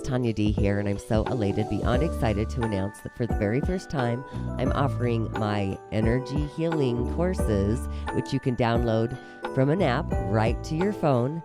Tanya D here, and I'm so elated, beyond excited to announce that for the very first time, I'm offering my energy healing courses, which you can download from an app right to your phone,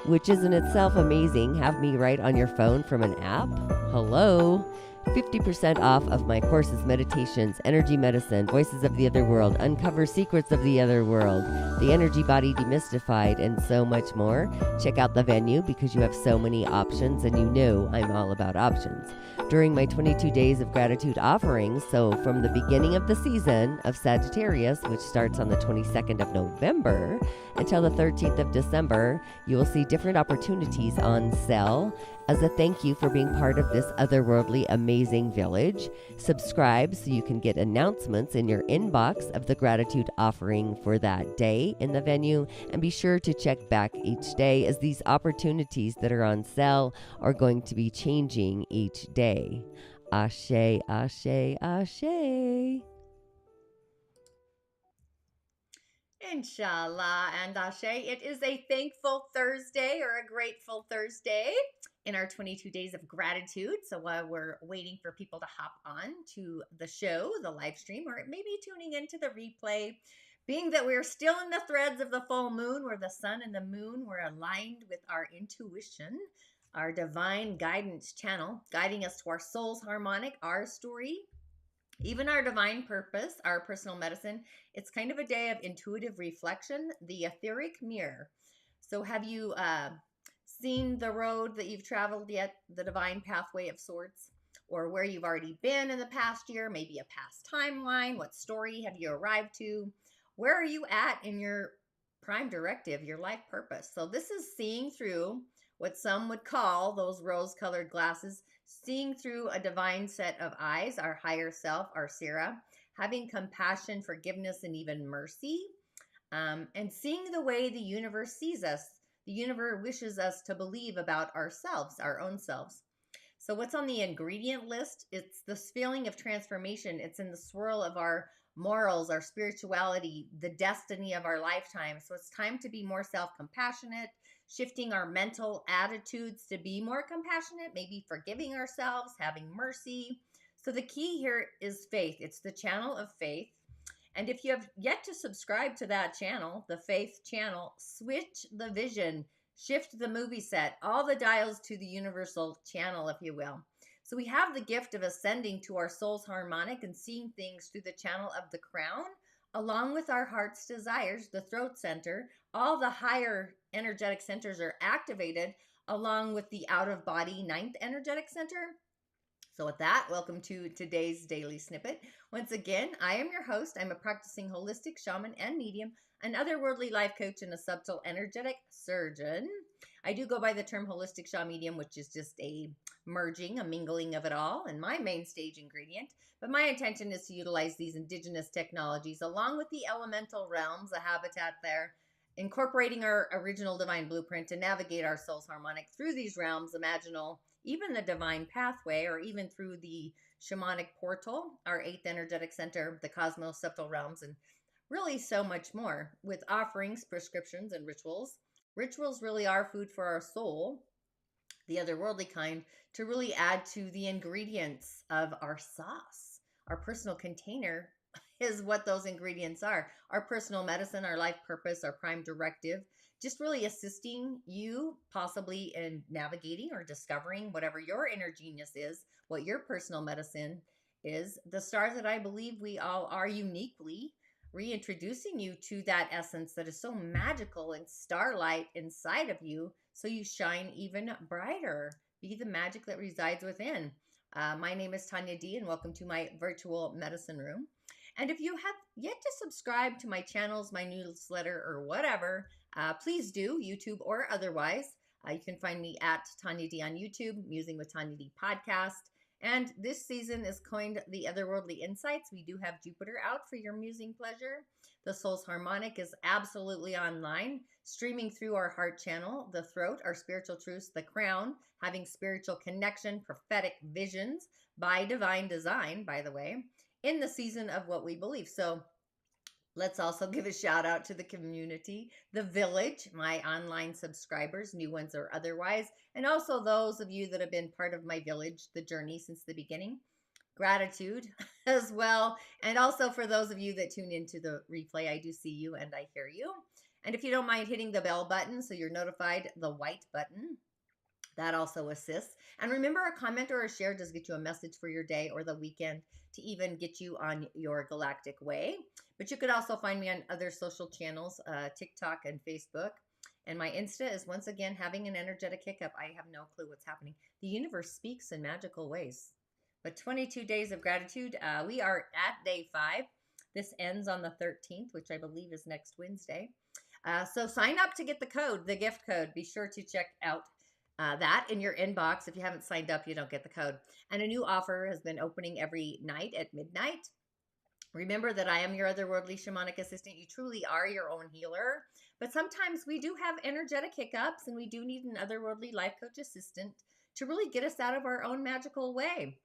which is in itself amazing. Have me right on your phone from an app? Hello? 50% off of my courses, meditations, energy medicine, voices of the other world, uncover secrets of the other world, the energy body demystified, and so much more. Check out the venue because you have so many options, and you know I'm all about options. During my 22 days of gratitude offerings, so from the beginning of the season of Sagittarius, which starts on the 22nd of November until the 13th of December, you will see different opportunities on sale. As a thank you for being part of this otherworldly amazing village, subscribe so you can get announcements in your inbox of the gratitude offering for that day in the venue, and be sure to check back each day as these opportunities that are on sale are going to be changing each day. Ashe, ashe, ashe. Inshallah and Ashe. It is a thankful Thursday or a grateful Thursday in our 22 days of gratitude. So while we're waiting for people to hop on to the show, the live stream, or maybe tuning into the replay, being that we're still in the threads of the full moon where the sun and the moon were aligned with our intuition, our divine guidance channel, guiding us to our soul's harmonic, our story, even our divine purpose, our personal medicine. It's kind of a day of intuitive reflection, the etheric mirror. So have you seen the road that you've traveled yet, the divine pathway of sorts, or where you've already been in the past year, maybe a past timeline? What story have you arrived to? Where are you at in your prime directive, your life purpose? So this is seeing through what some would call those rose-colored glasses, seeing through a divine set of eyes, our higher self, our Sira, having compassion, forgiveness, and even mercy, and seeing the way the universe sees us. The universe wishes us to believe about ourselves, our own selves. So what's on the ingredient list? It's this feeling of transformation. It's in the swirl of our morals, our spirituality, the destiny of our lifetime. So it's time to be more self-compassionate, shifting our mental attitudes to be more compassionate, maybe forgiving ourselves, having mercy. So the key here is faith. It's the channel of faith. And if you have yet to subscribe to that channel, the Faith channel, switch the vision, shift the movie set, all the dials to the universal channel, if you will. So we have the gift of ascending to our soul's harmonic and seeing things through the channel of the crown, along with our heart's desires, the throat center. All the higher energetic centers are activated, along with the out-of-body ninth energetic center. So with that, welcome to today's daily snippet. Once again, I am your host. I'm a practicing holistic shaman and medium, an otherworldly life coach, and a subtle energetic surgeon. I do go by the term holistic shaman medium, which is just a merging, a mingling of it all, and my main stage ingredient. But my intention is to utilize these indigenous technologies along with the elemental realms, the habitat there, incorporating our original divine blueprint to navigate our soul's harmonic through these realms, imaginal, even the divine pathway, or even through the shamanic portal, our eighth energetic center, the cosmos, subtle realms, and really so much more with offerings, prescriptions, and rituals. Rituals really are food for our soul, the otherworldly kind, to really add to the ingredients of our sauce. Our personal container is what those ingredients are. Our personal medicine, our life purpose, our prime directive, just really assisting you possibly in navigating or discovering whatever your inner genius is, what your personal medicine is, the stars that I believe we all are uniquely, reintroducing you to that essence that is so magical and starlight inside of you, so you shine even brighter. Be the magic that resides within. My name is Tanya D, and welcome to my virtual medicine room. And if you have yet to subscribe to my channels, my newsletter, or whatever, please do, YouTube or otherwise. You can find me at Tanya D on YouTube, Musing with Tanya D podcast. And this season is coined the Otherworldly Insights. We do have Jupiter out for your musing pleasure. The Soul's Harmonic is absolutely online, streaming through our heart channel, the throat, our spiritual truths, the crown, having spiritual connection, prophetic visions by divine design, by the way, in the season of what we believe. So Let's also give a shout out to the community, the village, my online subscribers, new ones or otherwise, and also those of you that have been part of my village, the journey since the beginning. Gratitude as well. And also for those of you that tune into the replay, I do see you and I hear you. And if you don't mind hitting the bell button so you're notified, the white button, that also assists. And remember, a comment or a share does get you a message for your day or the weekend to even get you on your galactic way. But you could also find me on other social channels, TikTok and Facebook. And my Insta is once again having an energetic hiccup. I have no clue what's happening. The universe speaks in magical ways. But 22 days of gratitude, we are at day 5. This ends on the 13th, which I believe is next Wednesday. So sign up to get the code, the gift code. Be sure to check out that in your inbox. If you haven't signed up, you don't get the code. And a new offer has been opening every night at midnight. Remember that I am your otherworldly shamanic assistant. You truly are your own healer. But sometimes we do have energetic hiccups and we do need an otherworldly life coach assistant to really get us out of our own magical way.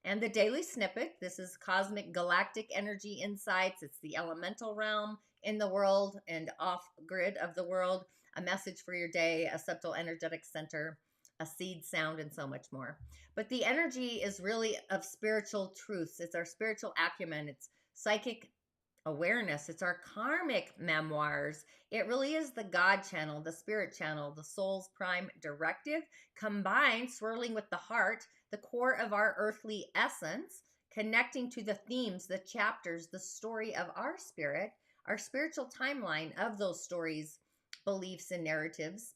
And the daily snippet, this is cosmic galactic energy insights. It's the elemental realm in the world and off grid of the world. A message for your day, a subtle energetic center, a seed sound, and so much more. But the energy is really of spiritual truths. It's our spiritual acumen. It's psychic awareness. It's our karmic memoirs. It really is the God channel, the spirit channel, the soul's prime directive, combined, swirling with the heart, the core of our earthly essence, connecting to the themes, the chapters, the story of our spirit, our spiritual timeline of those stories, beliefs, and narratives,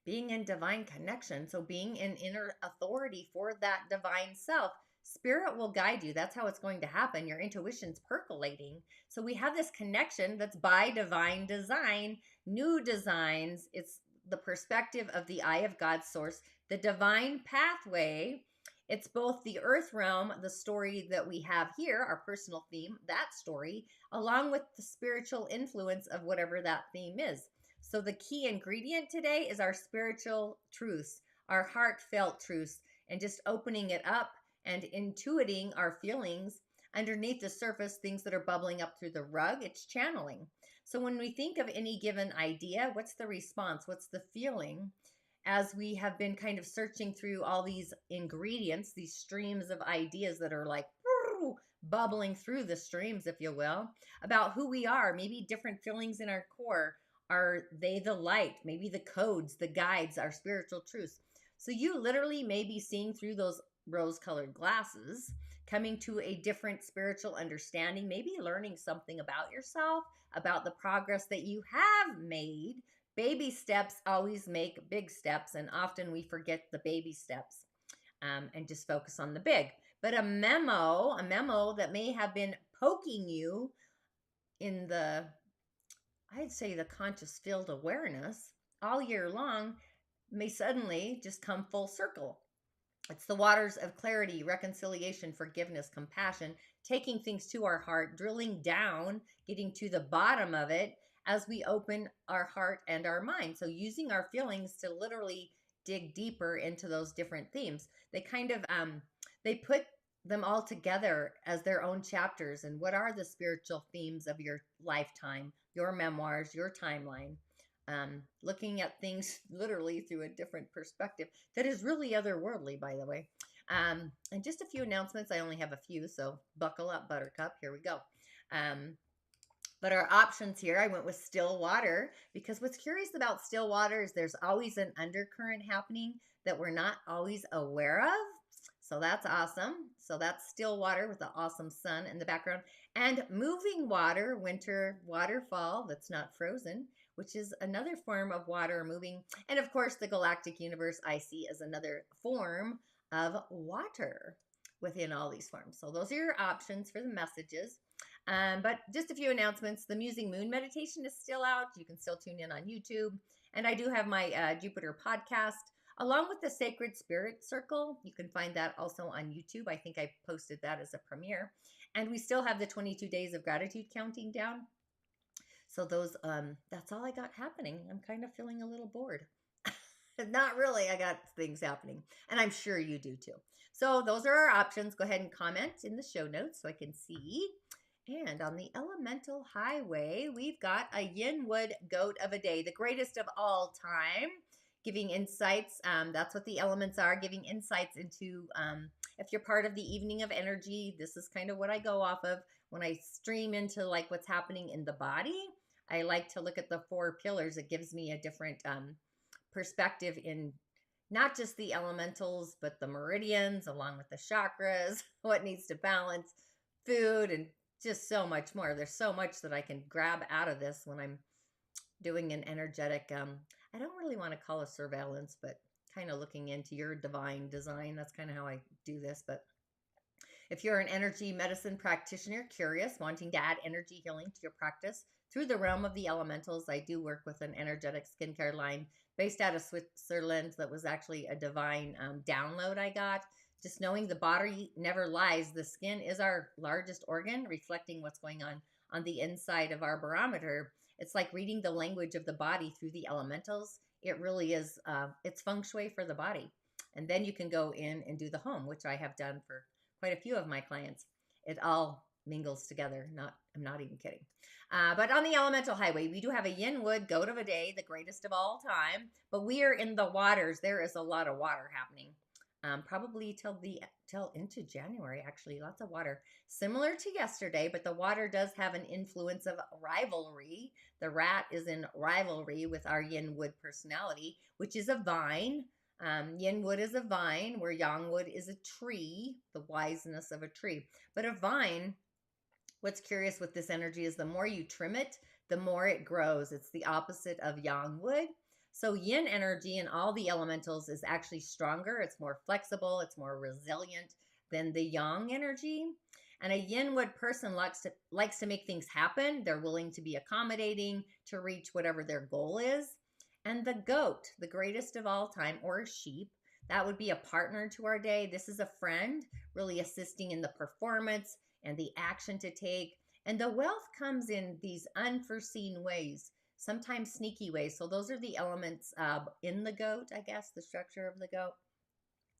being in divine connection. So being in inner authority for that divine self. Spirit will guide you. That's how it's going to happen. Your intuition's percolating. So we have this connection that's by divine design, new designs. It's the perspective of the eye of God's source, the divine pathway. It's both the earth realm, the story that we have here, our personal theme, that story, along with the spiritual influence of whatever that theme is. So the key ingredient today is our spiritual truths, our heartfelt truths, and just opening it up and intuiting our feelings underneath the surface, things that are bubbling up through the rug. It's channeling. So when we think of any given idea, what's the response? What's the feeling? As we have been kind of searching through all these ingredients, these streams of ideas that are like bubbling through the streams, if you will, about who we are, maybe different feelings in our core. Are they the light? Maybe the codes, the guides, our spiritual truths. So you literally may be seeing through those rose-colored glasses, coming to a different spiritual understanding, maybe learning something about yourself, about the progress that you have made. Baby steps always make big steps, and often we forget the baby steps and just focus on the big. But a memo that may have been poking you in the, I'd say, the conscious field awareness all year long may suddenly just come full circle. It's the waters of clarity, reconciliation, forgiveness, compassion, taking things to our heart, drilling down, getting to the bottom of it as we open our heart and our mind. So using our feelings to literally dig deeper into those different themes. They kind of, they put them all together as their own chapters. And what are the spiritual themes of your lifetime, your memoirs, your timeline? Looking at things literally through a different perspective that is really otherworldly, by the way. And just a few announcements. I only have a few, so buckle up, Buttercup. Here we go. But our options here, I went with still water, because what's curious about still water is there's always an undercurrent happening that we're not always aware of. So that's awesome. So that's still water with the awesome sun in the background. And moving water, winter waterfall that's not frozen, which is another form of water moving. And of course, the galactic universe I see as another form of water within all these forms. So those are your options for the messages. But just a few announcements. The Musing Moon meditation is still out. You can still tune in on YouTube. And I do have my Jupiter podcast, along with the Sacred Spirit Circle. You can find that also on YouTube. I think I posted that as a premiere. And we still have the 22 days of gratitude counting down. So those, that's all I got happening. I'm kind of feeling a little bored. Not really. I got things happening. And I'm sure you do too. So those are our options. Go ahead and comment in the show notes so I can see. And on the elemental highway, we've got a Yin Wood Goat of a day, the greatest of all time, giving insights. That's what the elements are, giving insights into, if you're part of the evening of energy, this is kind of what I go off of when I stream into like what's happening in the body. I like to look at the 4 pillars. It gives me a different perspective in not just the elementals, but the meridians along with the chakras, what needs to balance, food, and just so much more. There's so much that I can grab out of this when I'm doing an energetic, I don't really want to call it surveillance, but kind of looking into your divine design. That's kind of how I do this. But if you're an energy medicine practitioner, curious, wanting to add energy healing to your practice through the realm of the elementals, I do work with an energetic skincare line based out of Switzerland that was actually a divine download I got. Just knowing the body never lies. The skin is our largest organ, reflecting what's going on the inside of our barometer. It's like reading the language of the body through the elementals. It really is, it's feng shui for the body. And then you can go in and do the home, which I have done for quite a few of my clients. It all mingles together. I'm not even kidding. But on the elemental highway, we do have a Yin Wood Goat of a day, the greatest of all time. But we are in the waters. There is a lot of water happening. Probably till into January, actually, lots of water. Similar to yesterday, but the water does have an influence of rivalry. The rat is in rivalry with our Yin Wood personality, which is a vine. Yin Wood is a vine, where Yang Wood is a tree, the wiseness of a tree. But a vine, what's curious with this energy is the more you trim it, the more it grows. It's the opposite of Yang Wood. So yin energy in all the elementals is actually stronger. It's more flexible. It's more resilient than the yang energy. And a yin wood person likes to make things happen. They're willing to be accommodating to reach whatever their goal is. And the goat, the greatest of all time, or a sheep, that would be a partner to our day. This is a friend, really assisting in the performance and the action to take. And the wealth comes in these unforeseen ways, sometimes sneaky ways. So those are the elements in the goat, I guess, the structure of the goat.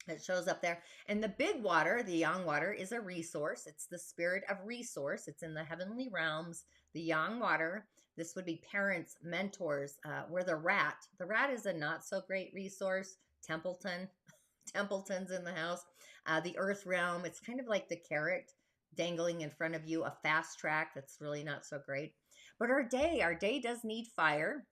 It shows up there. And the big water, the yang water, is a resource. It's the spirit of resource. It's in the heavenly realms. The yang water, this would be parents, mentors, where the rat is a not so great resource. Templeton's in the house. The earth realm, it's kind of like the carrot dangling in front of you, a fast track that's really not so great. But our day does need fire.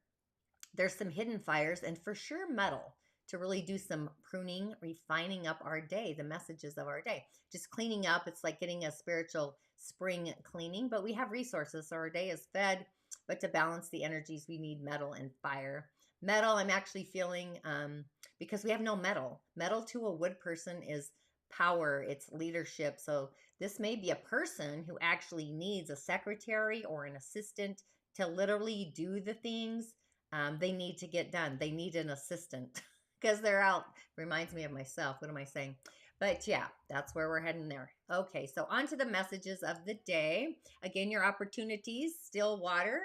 There's some hidden fires, and for sure metal, to really do some pruning, refining up our day, the messages of our day. Just cleaning up. It's like getting a spiritual spring cleaning, but we have resources, so our day is fed. But to balance the energies, we need metal and fire. Metal, I'm actually feeling, because we have no metal. Metal to a wood person is power, it's leadership. So this may be a person who actually needs a secretary or an assistant to literally do the things they need to get done. They need an assistant because they're out. Reminds me of myself. What am I saying? But yeah, that's where we're heading there. Okay, so on to the messages of the day. Again, your opportunities, still water,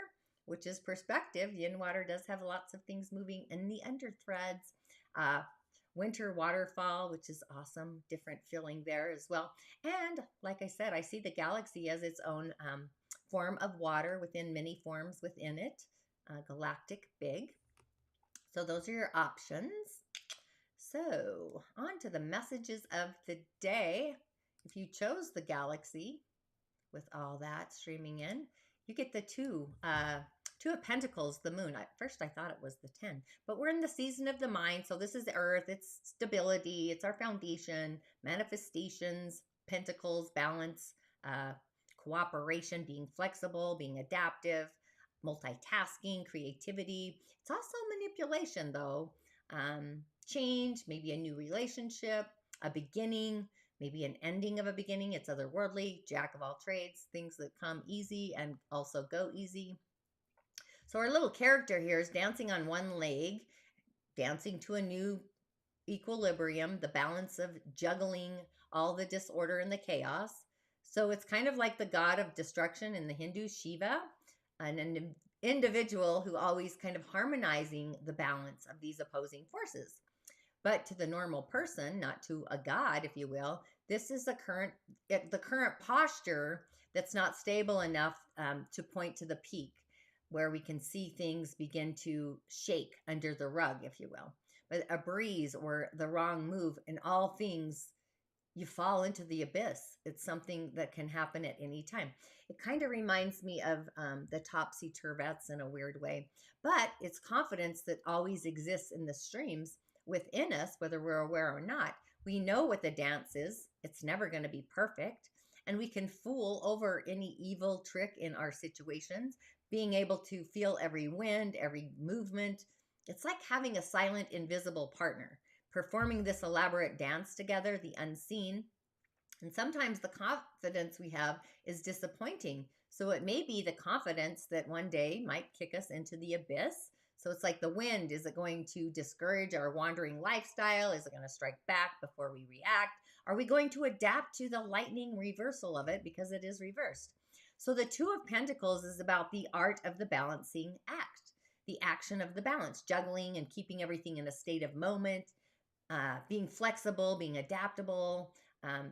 which is perspective. Yin water does have lots of things moving in the underthreads. Winter waterfall, which is awesome. Different feeling there as well. And like I said, I see the galaxy as its own form of water within many forms within it. Galactic, big. So those are your options. So on to the messages of the day. If you chose the galaxy with all that streaming in, you get the two of Pentacles, the moon. At first I thought it was the 10, but we're in the season of the mind. So this is Earth. It's stability. It's our foundation, manifestations, Pentacles, balance, cooperation, being flexible, being adaptive, multitasking, creativity. It's also manipulation though. Change, maybe a new relationship, a beginning, maybe an ending of a beginning. It's otherworldly, jack of all trades, things that come easy and also go easy. So our little character here is dancing on one leg, dancing to a new equilibrium, the balance of juggling all the disorder and the chaos. So it's kind of like the god of destruction in the Hindu, Shiva, an individual who always kind of harmonizing the balance of these opposing forces. But to the normal person, not to a god, if you will, this is the current posture that's not stable enough to point to the peak where we can see things begin to shake under the rug, if you will. But a breeze or the wrong move, and all things, you fall into the abyss. It's something that can happen at any time. It kind of reminds me of the topsy turvettes in a weird way, but it's confidence that always exists in the streams within us, whether we're aware or not. We know what the dance is. It's never going to be perfect. And we can fool over any evil trick in our situations, being able to feel every wind, every movement. It's like having a silent, invisible partner, performing this elaborate dance together, the unseen. And sometimes the confidence we have is disappointing. So it may be the confidence that one day might kick us into the abyss. So it's like the wind. Is it going to discourage our wandering lifestyle? Is it going to strike back before we react? Are we going to adapt to the lightning reversal of it because it is reversed? So the Two of Pentacles is about the art of the balancing act, the action of the balance, juggling and keeping everything in a state of moment, being flexible, being adaptable,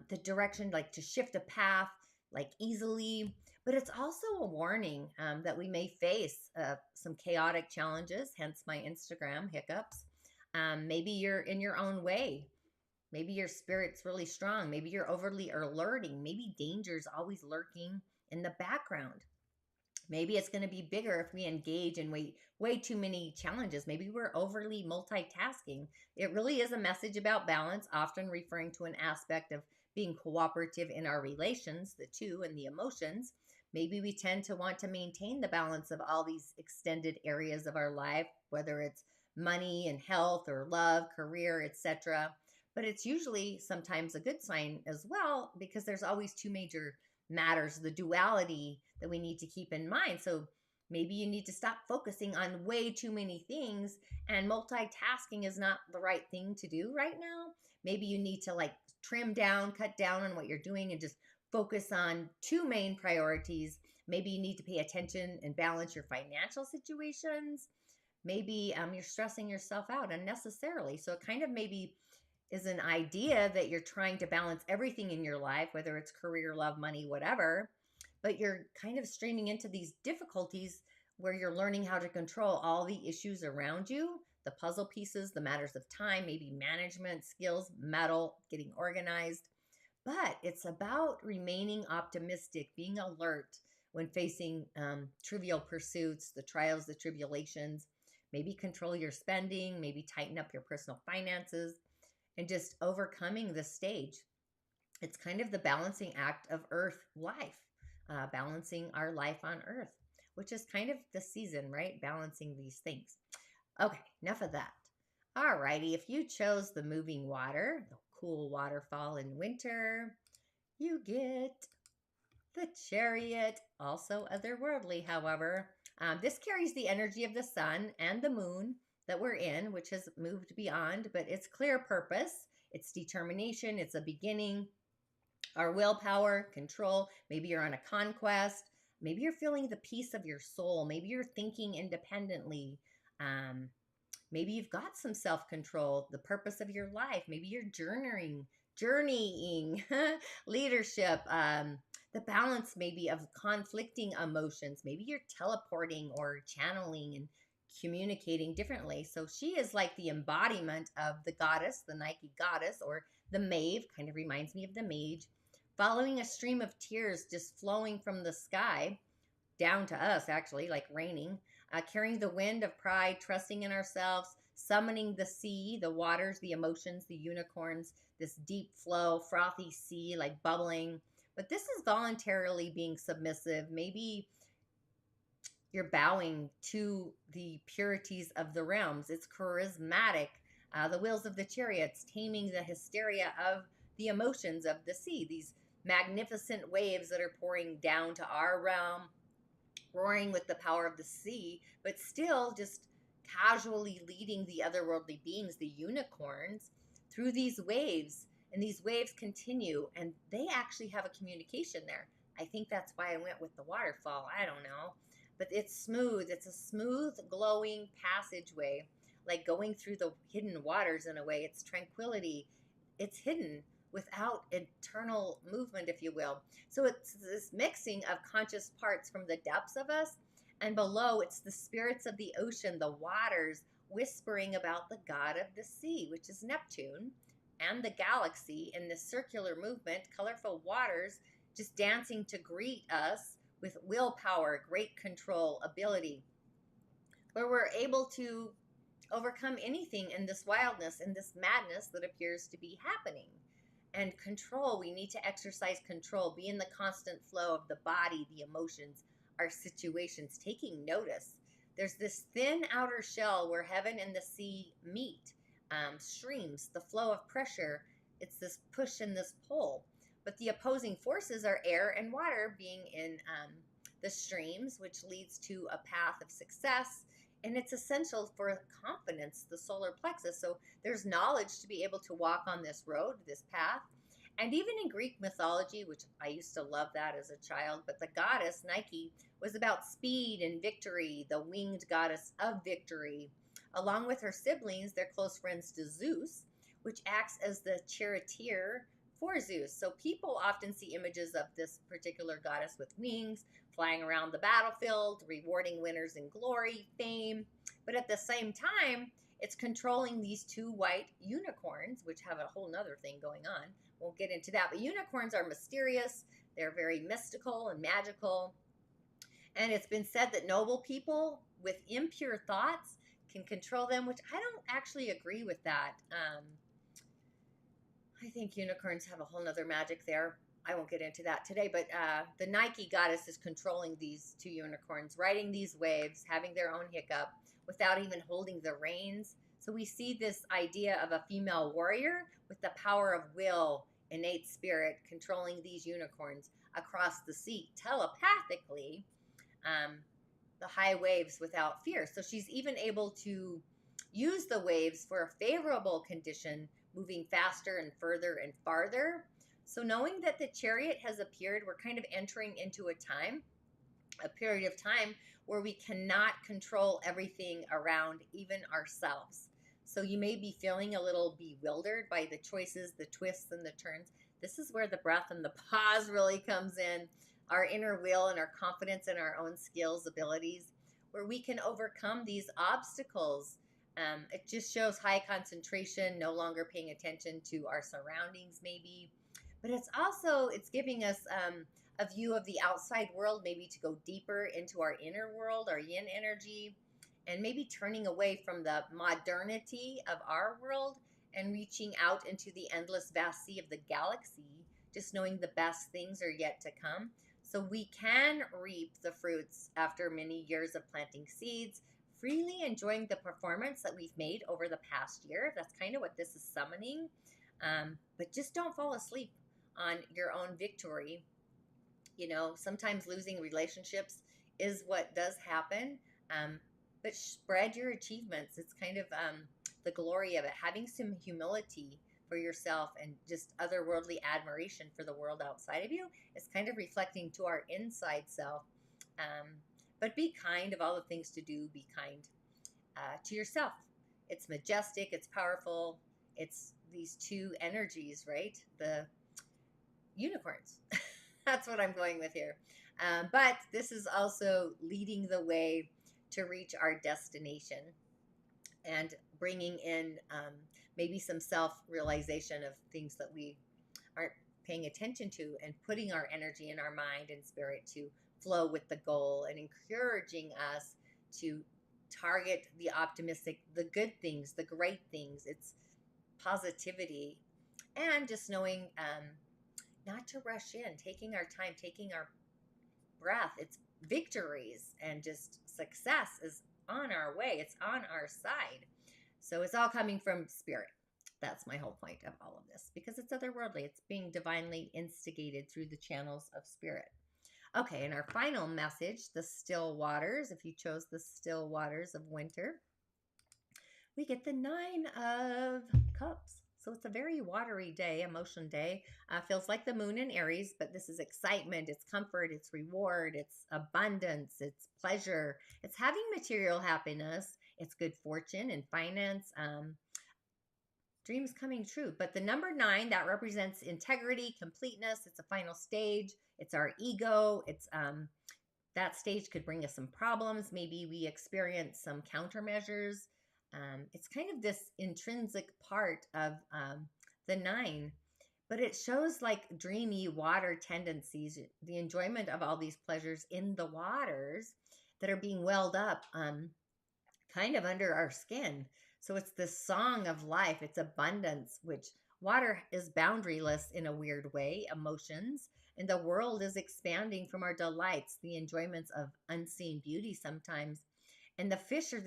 the direction, like to shift a path, like easily. But it's also a warning that we may face some chaotic challenges, hence my Instagram hiccups. Maybe you're in your own way. Maybe your spirit's really strong. Maybe you're overly alerting. Maybe danger's always lurking in the background. Maybe it's going to be bigger if we engage in way too many challenges. Maybe we're overly multitasking. It really is a message about balance, often referring to an aspect of being cooperative in our relations, the two, and the emotions. Maybe we tend to want to maintain the balance of all these extended areas of our life, whether it's money and health or love, career, etc. But it's usually sometimes a good sign as well, because there's always two major matters, the duality that we need to keep in mind. So maybe you need to stop focusing on way too many things, and multitasking is not the right thing to do right now. Maybe you need to like trim down, cut down on what you're doing and just focus on two main priorities. Maybe you need to pay attention and balance your financial situations. Maybe you're stressing yourself out unnecessarily. So it kind of maybe is an idea that you're trying to balance everything in your life, whether it's career, love, money, whatever, but you're kind of streaming into these difficulties where you're learning how to control all the issues around you, the puzzle pieces, the matters of time, maybe management skills, metal, getting organized. But it's about remaining optimistic, being alert when facing trivial pursuits, the trials, the tribulations. Maybe control your spending, maybe tighten up your personal finances, and just overcoming the stage. It's kind of the balancing act of Earth life, balancing our life on Earth, which is kind of the season, right? Balancing these things. Okay, enough of that. All righty, if you chose the moving water, the cool waterfall in winter, you get the Chariot, also otherworldly, however. This carries the energy of the sun and the moon that we're in, which has moved beyond, but it's clear purpose, it's determination, it's a beginning, our willpower, control. Maybe you're on a conquest. Maybe you're feeling the peace of your soul. Maybe you're thinking independently. Maybe you've got some self-control, the purpose of your life. Maybe you're journeying, leadership, the balance maybe of conflicting emotions. Maybe you're teleporting or channeling and communicating differently. So she is like the embodiment of the goddess, the Nike goddess, or the Maeve, kind of reminds me of the mage, following a stream of tears just flowing from the sky down to us, actually, like raining, carrying the wind of pride, trusting in ourselves, summoning the sea, the waters, the emotions, the unicorns, this deep flow, frothy sea, like bubbling. But this is voluntarily being submissive. Maybe you're bowing to the purities of the realms. It's charismatic. The wheels of the chariots, taming the hysteria of the emotions of the sea. These magnificent waves that are pouring down to our realm, roaring with the power of the sea, but still just casually leading the otherworldly beings, the unicorns, through these waves. And these waves continue, and they actually have a communication there. I think that's why I went with the waterfall. I don't know. But it's smooth. It's a smooth, glowing passageway, like going through the hidden waters in a way. It's tranquility. It's hidden. without internal movement, if you will. So it's this mixing of conscious parts from the depths of us, and below it's the spirits of the ocean, the waters, whispering about the god of the sea, which is Neptune, and the galaxy in this circular movement, colorful waters just dancing to greet us with willpower, great control, ability, where we're able to overcome anything in this wildness, in this madness that appears to be happening. And control, we need to exercise control, be in the constant flow of the body, the emotions, our situations, taking notice. There's this thin outer shell where heaven and the sea meet, streams, the flow of pressure. It's this push and this pull. But the opposing forces are air and water being in the streams, which leads to a path of success. And it's essential for confidence, the solar plexus. So there's knowledge to be able to walk on this road, this path. And even in Greek mythology, which I used to love that as a child, but the goddess Nike was about speed and victory, the winged goddess of victory. Along with her siblings, they're close friends to Zeus, which acts as the charioteer for Zeus. So people often see images of this particular goddess with wings, flying around the battlefield, rewarding winners in glory, fame. But at the same time, it's controlling these two white unicorns, which have a whole nother thing going on. Won't get into that. But unicorns are mysterious. They're very mystical and magical. And it's been said that noble people with impure thoughts can control them, which I don't actually agree with that. I think unicorns have a whole nother magic there. I won't get into that today, but the Nike goddess is controlling these two unicorns, riding these waves, having their own hiccup without even holding the reins. So we see this idea of a female warrior with the power of will, innate spirit, controlling these unicorns across the sea telepathically, the high waves without fear. So she's even able to use the waves for a favorable condition, moving faster and further and farther. So knowing that the chariot has appeared, we're kind of entering into a period of time where we cannot control everything around, even ourselves. So you may be feeling a little bewildered by the choices, the twists and the turns. This is where the breath and the pause really comes in, our inner will and our confidence in our own skills, abilities, where we can overcome these obstacles. It just shows high concentration, no longer paying attention to our surroundings maybe. But it's giving us a view of the outside world, maybe to go deeper into our inner world, our yin energy, and maybe turning away from the modernity of our world and reaching out into the endless vast sea of the galaxy, just knowing the best things are yet to come. So we can reap the fruits after many years of planting seeds, freely enjoying the performance that we've made over the past year. That's kind of what this is summoning. But just don't fall asleep on your own victory. You know, sometimes losing relationships is what does happen. But spread your achievements. It's kind of the glory of it. Having some humility for yourself and just otherworldly admiration for the world outside of you is kind of reflecting to our inside self. But be kind. Of all the things to do, be kind to yourself. It's majestic. It's powerful. It's these two energies, right? The unicorns. That's what I'm going with here. But this is also leading the way to reach our destination and bringing in maybe some self-realization of things that we aren't paying attention to, and putting our energy and our mind and spirit to flow with the goal, and encouraging us to target the optimistic, the good things, the great things. It's positivity, and just knowing not to rush in, taking our time, taking our breath. It's victories, and just success is on our way. It's on our side. So it's all coming from spirit. That's my whole point of all of this, because it's otherworldly. It's being divinely instigated through the channels of spirit. Okay, and our final message, the still waters. If you chose the still waters of winter, we get the 9 of Cups. So it's a very watery day, emotion day. Feels like the moon in Aries, but this is excitement, it's comfort, it's reward, it's abundance, it's pleasure, it's having material happiness, it's good fortune and finance. dreams coming true. But the number 9, that represents integrity, completeness. It's a final stage. It's our ego. It's that stage could bring us some problems. Maybe we experience some countermeasures. It's kind of this intrinsic part of the 9, but it shows like dreamy water tendencies, the enjoyment of all these pleasures in the waters that are being welled up kind of under our skin. So it's this song of life. It's abundance, which water is boundaryless in a weird way, emotions. And the world is expanding from our delights, the enjoyments of unseen beauty sometimes. And the fish are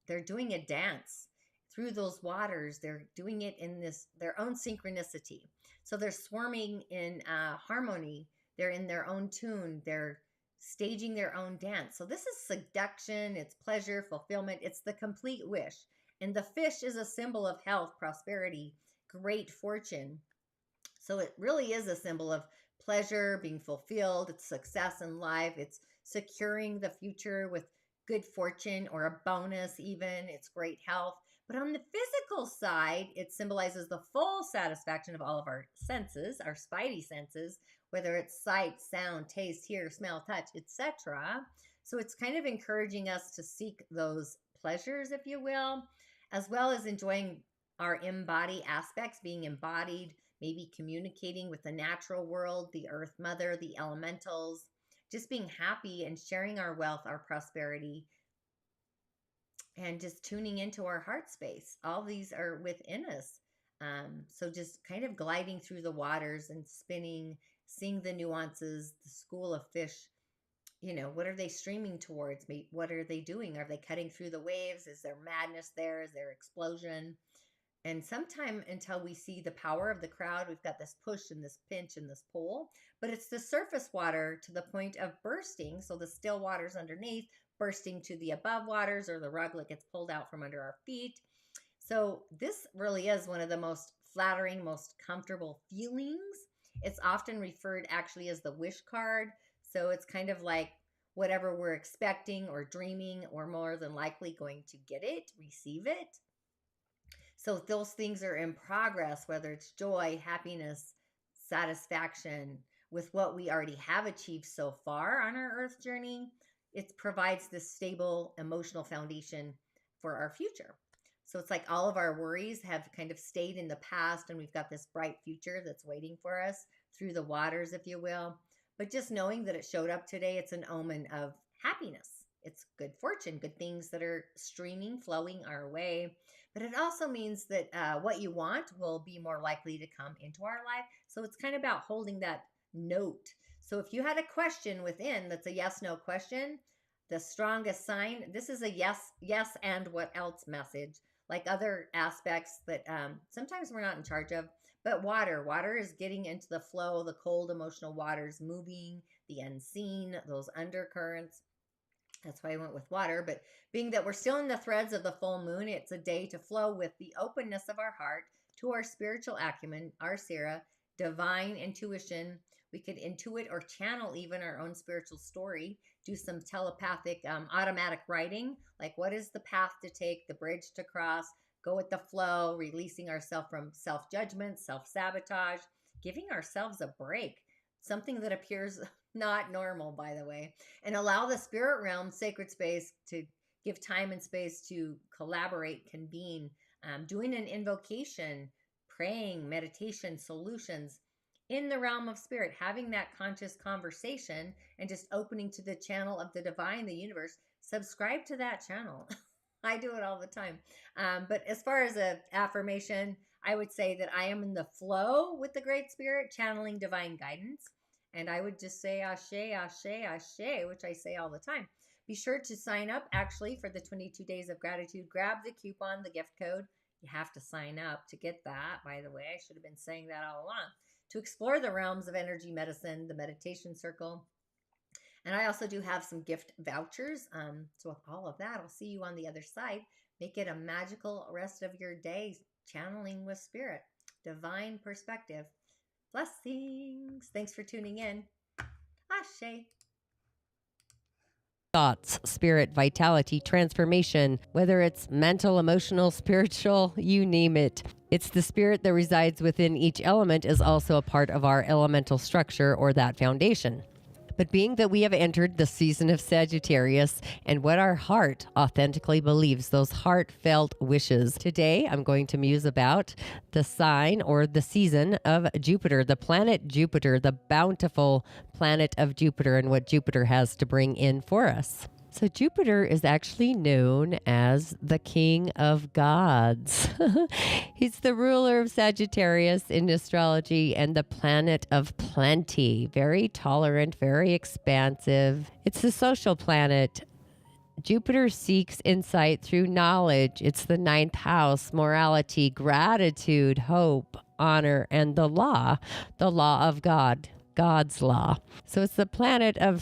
they're doing a dance through those waters. They're doing it in their own synchronicity. So they're swarming in harmony. They're in their own tune. They're staging their own dance. So this is seduction. It's pleasure, fulfillment. It's the complete wish. And the fish is a symbol of health, prosperity, great fortune. So it really is a symbol of pleasure, being fulfilled. It's success in life. It's securing the future with good fortune or a bonus even. It's great health. But on the physical side, it symbolizes the full satisfaction of all of our senses, our spidey senses, whether it's sight, sound, taste, hear, smell, touch, etc. So it's kind of encouraging us to seek those pleasures, if you will, as well as enjoying our embodied aspects, being embodied, maybe communicating with the natural world, the earth mother, the elementals, just being happy and sharing our wealth, our prosperity, and just tuning into our heart space. All these are within us. So just kind of gliding through the waters and spinning, seeing the nuances, the school of fish. You know, what are they streaming towards? What are they doing? Are they cutting through the waves? Is there madness there? Is there explosion? And sometime until we see the power of the crowd, we've got this push and this pinch and this pull. But it's the surface water to the point of bursting. So the still waters underneath bursting to the above waters, or the rug that gets pulled out from under our feet. So this really is one of the most flattering, most comfortable feelings. It's often referred actually as the wish card. So it's kind of like whatever we're expecting or dreaming, or more than likely going to get it, receive it. So those things are in progress, whether it's joy, happiness, satisfaction with what we already have achieved so far on our earth journey. It provides this stable emotional foundation for our future. So it's like all of our worries have kind of stayed in the past, and we've got this bright future that's waiting for us through the waters, if you will. But just knowing that it showed up today, it's an omen of happiness. It's good fortune, good things that are streaming, flowing our way. But it also means that what you want will be more likely to come into our life. So it's kind of about holding that note. So if you had a question within that's a yes/no question, the strongest sign, this is a yes and what else message, like other aspects that sometimes we're not in charge of. But water is getting into the flow, the cold emotional waters, moving, the unseen, those undercurrents. That's why I went with water. But being that we're still in the threads of the full moon, it's a day to flow with the openness of our heart to our spiritual acumen, our Sira, divine intuition. We could intuit or channel even our own spiritual story, do some telepathic automatic writing, like what is the path to take, the bridge to cross, go with the flow, releasing ourselves from self-judgment, self-sabotage, giving ourselves a break, something that appears not normal, by the way, and allow the spirit realm, sacred space, to give time and space to collaborate, convene, doing an invocation, praying, meditation, solutions in the realm of spirit, having that conscious conversation and just opening to the channel of the divine, the universe. Subscribe to that channel. I do it all the time. But as far as an affirmation, I would say that I am in the flow with the Great Spirit, channeling divine guidance. And I would just say ashe, ashe, ashe, which I say all the time. Be sure to sign up actually for the 22 Days of Gratitude. Grab the coupon, the gift code. You have to sign up to get that, by the way. I should have been saying that all along. To explore the realms of energy medicine, the meditation circle. And I also do have some gift vouchers. So with all of that, I'll see you on the other side. Make it a magical rest of your day, channeling with spirit. Divine perspective. Blessings. Thanks for tuning in. Ashe. thoughts, spirit, vitality, transformation, whether it's mental, emotional, spiritual, you name it. It's the spirit that resides within each element is also a part of our elemental structure or that foundation. But being that we have entered the season of Sagittarius and what our heart authentically believes, those heartfelt wishes, today I'm going to muse about the sign or the season of Jupiter, the planet Jupiter, the bountiful planet of Jupiter, and what Jupiter has to bring in for us. So Jupiter is actually known as the king of gods. He's the ruler of Sagittarius in astrology and the planet of plenty. Very tolerant, very expansive. It's the social planet. Jupiter seeks insight through knowledge. It's the 9th house, morality, gratitude, hope, honor, and the law of God. God's law. So it's the planet of